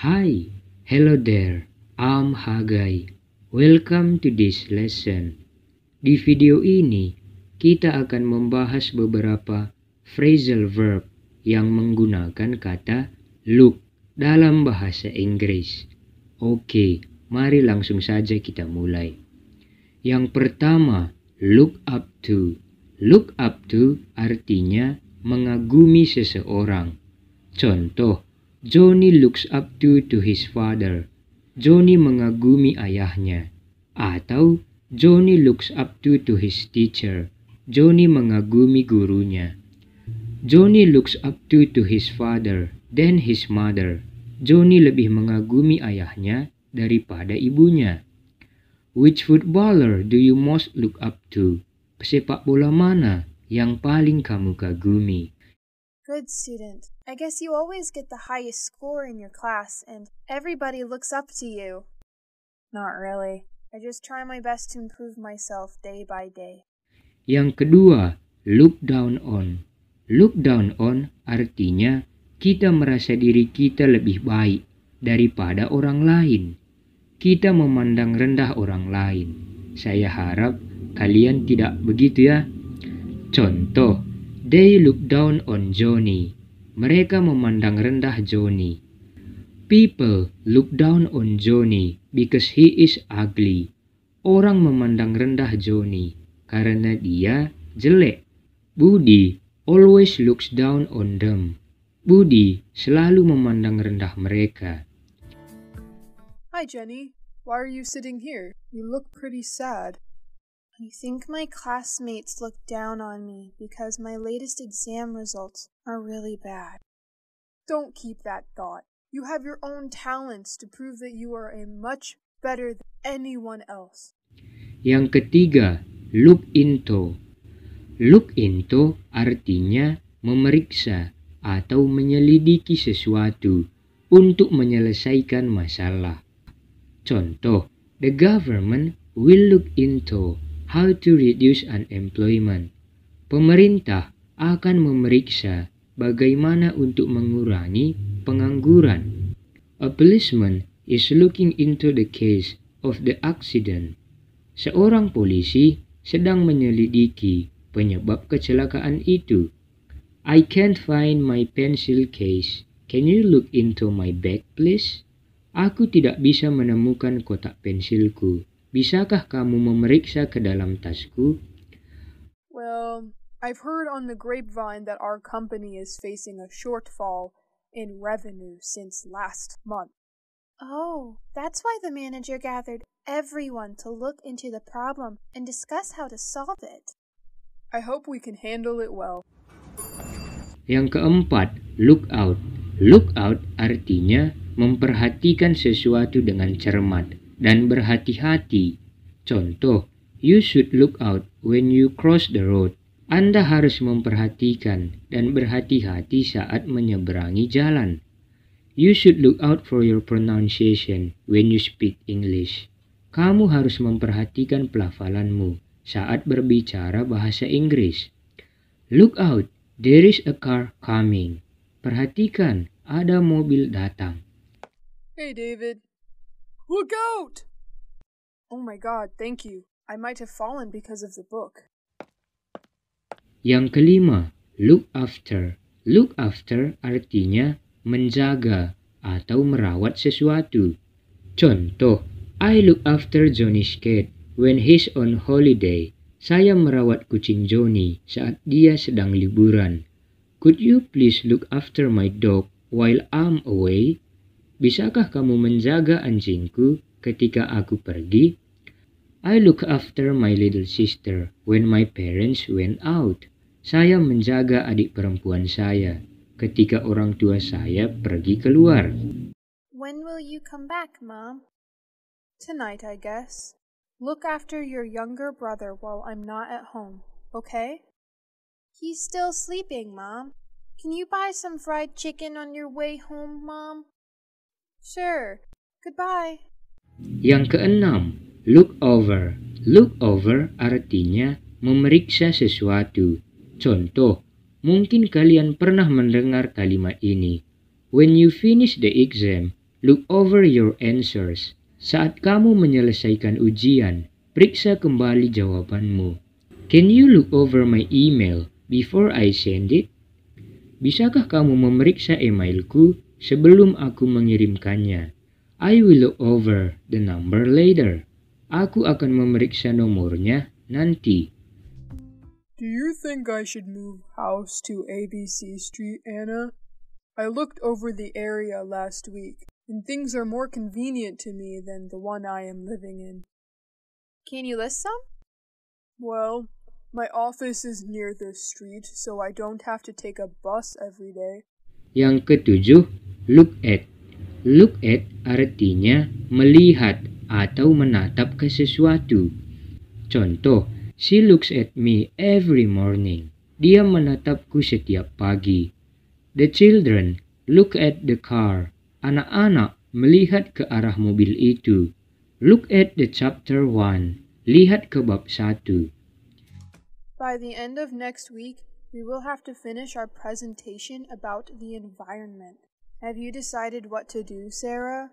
Hi, hello there, I'm Hagai. Welcome to this lesson. Di video ini, kita akan membahas beberapa phrasal verb yang menggunakan kata look dalam bahasa Inggris. Oke, mari langsung saja kita mulai. Yang pertama, look up to. Look up to artinya mengagumi seseorang. Contoh, Johnny looks up to his father. Johnny mengagumi ayahnya. Atau Johnny looks up to his teacher. Johnny mengagumi gurunya. Johnny looks up to his father, then his mother. Johnny lebih mengagumi ayahnya daripada ibunya. Which footballer do you most look up to? Pesepak bola mana yang paling kamu kagumi? Good student. I guess you always get the highest score in your class and everybody looks up to you. Not really. I just try my best to improve myself day by day. Yang kedua, look down on. Look down on artinya kita merasa diri kita lebih baik daripada orang lain. Kita memandang rendah orang lain. Saya harap kalian tidak begitu ya. Contoh, they look down on Johnny. Mereka memandang rendah Johnny. People look down on Johnny because he is ugly. Orang memandang rendah Johnny karena dia jelek. Budi always looks down on them. Budi selalu memandang rendah mereka. Hi, Jenny. Why are you sitting here? You look pretty sad. I think my classmates look down on me because my latest exam results are really bad. Don't keep that thought. You have your own talents to prove that you are a much better than anyone else. Yang ketiga, look into. Look into artinya memeriksa atau menyelidiki sesuatu untuk menyelesaikan masalah. Contoh, the government will look into how to reduce unemployment. Pemerintah akan memeriksa bagaimana untuk mengurangi pengangguran. A policeman is looking into the case of the accident. Seorang polisi sedang menyelidiki penyebab kecelakaan itu. I can't find my pencil case. Can you look into my bag, please? Aku tidak bisa menemukan kotak pensilku. Bisakah kamu memeriksa ke dalam tasku? Well, I've heard on the grapevine that our company is facing a shortfall in revenue since last month. Oh, that's why the manager gathered everyone to look into the problem and discuss how to solve it. I hope we can handle it well. Yang keempat, look out. Look out artinya memperhatikan sesuatu dengan cermat dan berhati-hati. Contoh, you should look out when you cross the road. Anda harus memperhatikan dan berhati-hati saat menyeberangi jalan. You should look out for your pronunciation when you speak English. Kamu harus memperhatikan pelafalanmu saat berbicara bahasa Inggris. Look out, there is a car coming. Perhatikan, ada mobil datang. Hey, David. Look out! Oh my God, thank you. I might have fallen because of the book. Yang kelima, look after. Look after artinya menjaga atau merawat sesuatu. Contoh, I look after Johnny's cat when he's on holiday. Saya merawat kucing Johnny saat dia sedang liburan. Could you please look after my dog while I'm away? Bisakah kamu menjaga anjingku ketika aku pergi? I look after my little sister when my parents went out. Saya menjaga adik perempuan saya ketika orang tua saya pergi keluar. When will you come back, Mom? Tonight, I guess. Look after your younger brother while I'm not at home, okay? He's still sleeping, Mom. Can you buy some fried chicken on your way home, Mom? Sure. Goodbye. Yang keenam, look over. Look over artinya memeriksa sesuatu. Contoh, mungkin kalian pernah mendengar kalimat ini. When you finish the exam, look over your answers. Saat kamu menyelesaikan ujian, periksa kembali jawabanmu. Can you look over my email before I send it? Bisakah kamu memeriksa emailku sebelum aku mengirimkannya? I will look over the number later. Aku akan memeriksa nomornya nanti. Do you think I should move house to ABC Street, Anna? I looked over the area last week, and things are more convenient to me than the one I am living in. Can you list some? Well, my office is near the street, so I don't have to take a bus every day. Yang ketujuh, look at. Look at artinya melihat atau menatap ke sesuatu. Contoh, she looks at me every morning. Dia menatapku setiap pagi. The children look at the car. Anak-anak melihat ke arah mobil itu. Look at the chapter 1. Lihat ke bab 1. By the end of next week, we will have to finish our presentation about the environment. Have you decided what to do, Sarah?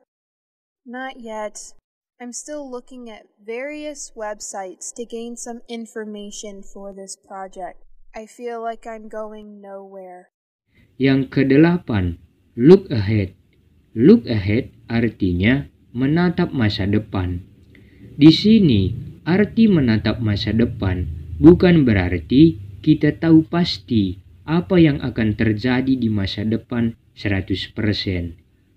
Not yet. I'm still looking at various websites to gain some information for this project. I feel like I'm going nowhere. Yang kedelapan, look ahead. Look ahead artinya menatap masa depan. Di sini, arti menatap masa depan bukan berarti kita tahu pasti apa yang akan terjadi di masa depan 100%.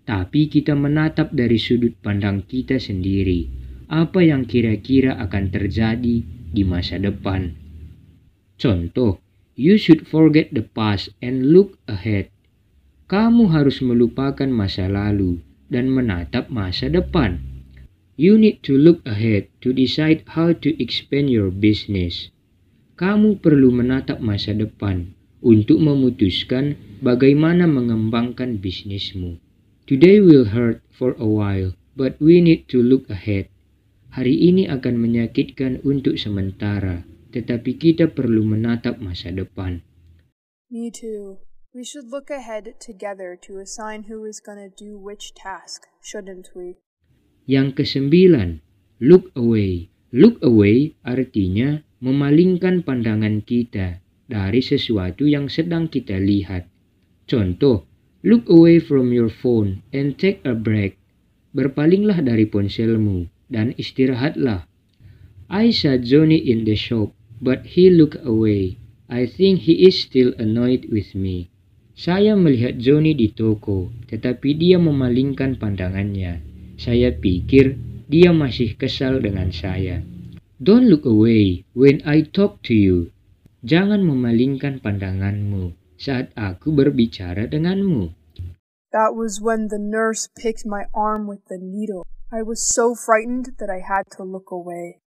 Tapi kita menatap dari sudut pandang kita sendiri, apa yang kira-kira akan terjadi di masa depan. Contoh, you should forget the past and look ahead. Kamu harus melupakan masa lalu dan menatap masa depan. You need to look ahead to decide how to expand your business. Kamu perlu menatap masa depan untuk memutuskan bagaimana mengembangkan bisnismu. Today will hurt for a while, but we need to look ahead. Hari ini akan menyakitkan untuk sementara, tetapi kita perlu menatap masa depan. Me too. We should look ahead together to assign who is gonna do which task, shouldn't we? Yang kesembilan, look away. Look away artinya memalingkan pandangan kita dari sesuatu yang sedang kita lihat. Contoh, look away from your phone and take a break. Berpalinglah dari ponselmu dan istirahatlah. I saw Johnny in the shop, but he looked away. I think he is still annoyed with me. Saya melihat Johnny di toko, tetapi dia memalingkan pandangannya. Saya pikir dia masih kesal dengan saya. Don't look away when I talk to you. Jangan memalingkan pandanganmu saat aku berbicara denganmu. That was when the nurse picked my arm with the needle. I was so frightened that I had to look away.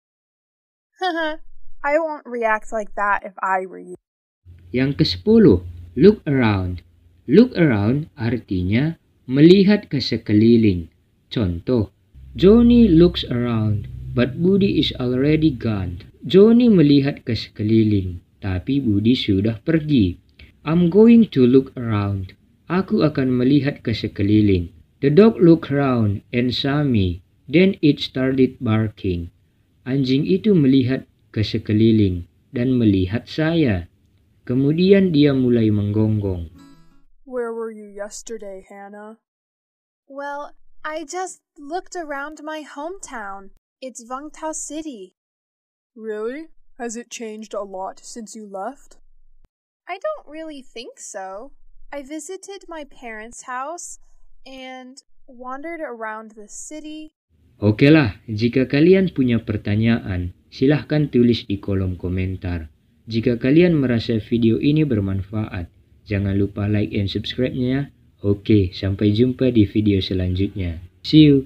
Haha, I won't react like that if I were you. Yang ke-10, look around. Look around artinya melihat ke sekeliling. Contoh, Johnny looks around, but Budi is already gone. Johnny melihat ke sekeliling, tapi Budi sudah pergi. I'm going to look around. Aku akan melihat ke sekeliling. The dog looked around and saw me. Then it started barking. Anjing itu melihat ke sekeliling dan melihat saya. Kemudian dia mulai menggonggong. Where were you yesterday, Hannah? Well, I just looked around my hometown. It's Vangtao City. Really? Has it changed a lot since you left? I don't really think so. I visited my parents' house and wandered around the city. Oke lah, jika kalian punya pertanyaan, silahkan tulis di kolom komentar. Jika kalian merasa video ini bermanfaat, jangan lupa like and subscribe-nya. Oke, sampai jumpa di video selanjutnya. See you!